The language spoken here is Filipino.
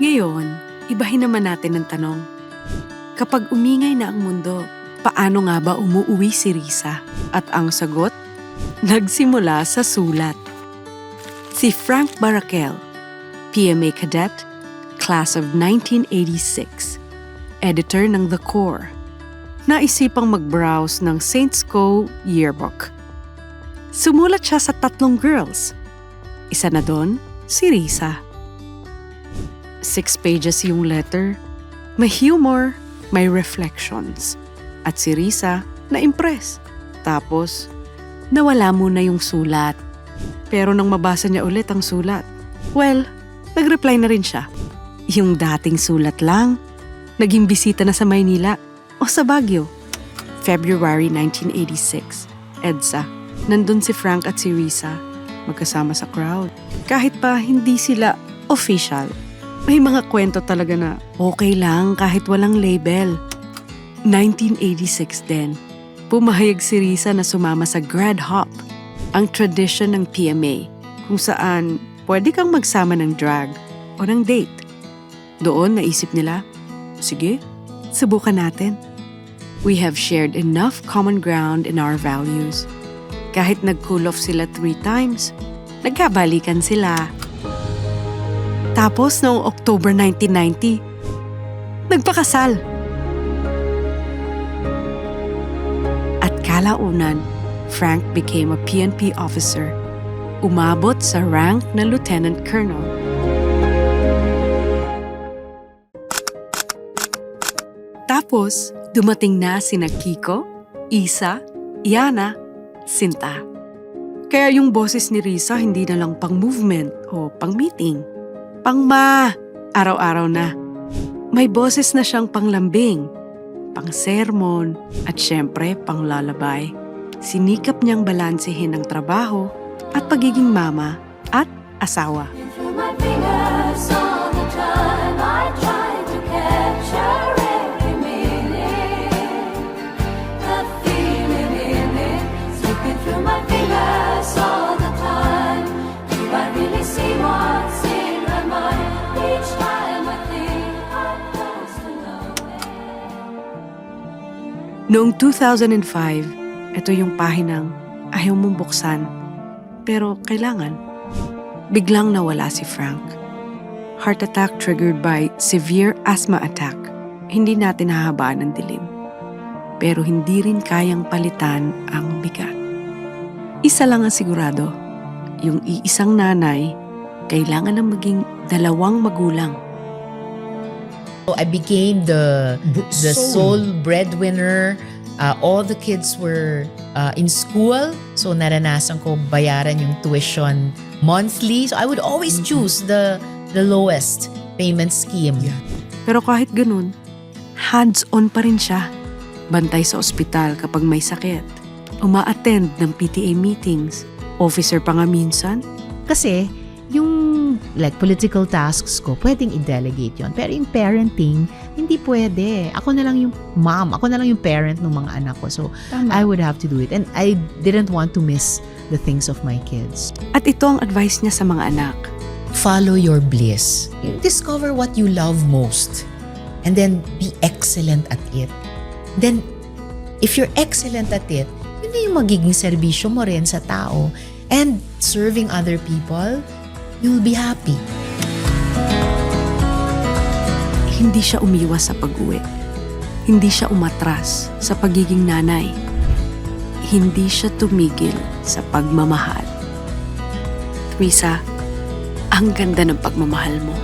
Ngayon, ibahin naman natin ang tanong. Kapag umingay na ang mundo, paano nga ba umuuwi si Risa? At ang sagot, nagsimula sa sulat. Si Frank Barraquel, PMA Cadet, Class of 1986, editor ng The Core, naisipang mag-browse ng Saints Co. Yearbook. Sumulat siya sa 3 girls. Isa na doon, si Risa. 6 pages yung letter. May humor, may reflections. At si Risa, na-impress. Tapos, nawala muna yung sulat. Pero nang mabasa niya ulit ang sulat, well, nag-reply na rin siya. Yung dating sulat lang, naging bisita na sa Maynila o sa Baguio. February 1986, EDSA. Nandun si Frank at si Risa, magkasama sa crowd. Kahit pa hindi sila official, may mga kwento talaga na okay lang kahit walang label. 1986 din, pumahayag si Risa na sumama sa Grad Hop, ang tradition ng PMA, kung saan pwede kang magsama ng drag o ng date. Doon naisip nila, sige, subukan natin. We have shared enough common ground in our values. Kahit nag-cool off sila 3 times, nagkabalikan sila. Tapos noong October 1990, nagpakasal. At kalaunan, Frank became a PNP officer. Umabot sa rank na Lieutenant Colonel. Tapos, dumating na sina Kiko, Isa, Yana, Sinta. Kaya yung boses ni Risa hindi na lang pang-movement o pang-meeting. Pang-ma, araw-araw na. May boses na siyang panglambing, pang-sermon, at syempre pang-lalabay. Sinikap niyang balansehin ang trabaho at pagiging mama at asawa. Noong 2005, ito yung pahinang ayaw mong buksan. Pero kailangan. Biglang nawala si Frank. Heart attack triggered by severe asthma attack. Hindi natin hahabaan ng dilim. Pero hindi rin kayang palitan ang bigat. Isa lang ang sigurado. Yung iisang nanay, kailangan ng maging 2 magulang. So I became the sole breadwinner. All the kids were in school. So naranasan ko bayaran yung tuition monthly. So I would always choose the lowest payment scheme. Yeah. Pero kahit ganun, hands-on pa rin siya. Bantay sa ospital kapag may sakit. Uma-attend ng PTA meetings. Officer pa nga minsan. Kasi yung like political tasks ko, pwedeng i-delegate yon. Pero yung parenting, hindi pwede. Ako na lang yung mom. Ako na lang yung parent ng mga anak ko. So, Tama. I would have to do it. And I didn't want to miss the things of my kids. At ito ang advice niya sa mga anak. Follow your bliss. Discover what you love most. And then be excellent at it. Then, if you're excellent at it, yun na yung magiging serbisyo mo rin sa tao. And serving other people, you'll be happy. Hindi siya umiwas sa pag-uwi. Hindi siya umatras sa pagiging nanay. Hindi siya tumigil sa pagmamahal. Risa, ang ganda ng pagmamahal mo.